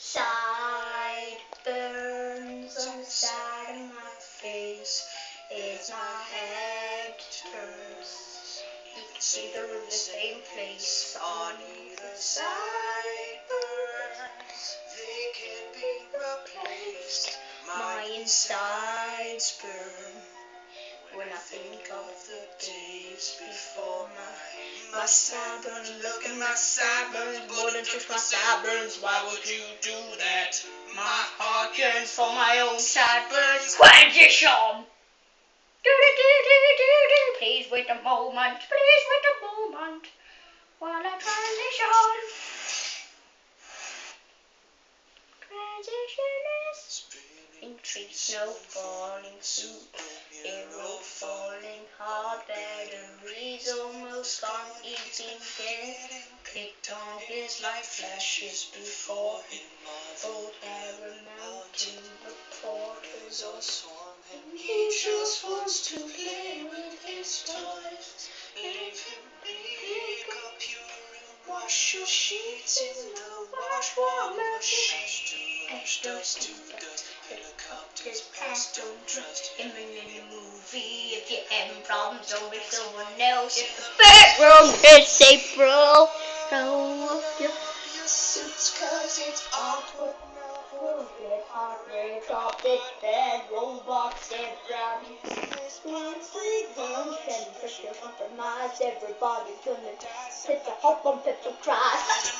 Sideburns on the side of my face. As my head turns, you can see they're in the same place on either side. Burns, they can't be replaced. My insides burn when I think of the days before my sideburns. Look at my sideburns, wouldn't touch my sideburns. Why would you do that? My heart yearns for my own sideburns. Transition. Please wait a moment. Please wait a moment while I transition. Transition is in trees, snow falling, superhero falling hard, batteries almost gone, eating getting picked on. His light flashes before him, old arrow mountain, the portals are swarming. He just wants to play with his toys. Leave him be, pick up your room, wash your sheets in the wash machine. Dust to dust, helicopters pass, don't trust him in any movie. If you're having problems, don't make someone else. If the bedroom is April, throw up your suits, cause it's awkward. Get heart rate, drop it, bed, robots, get brownies. One sleep, one can push you compromised. Everybody's gonna die. Hit the hop on Pepper Christ.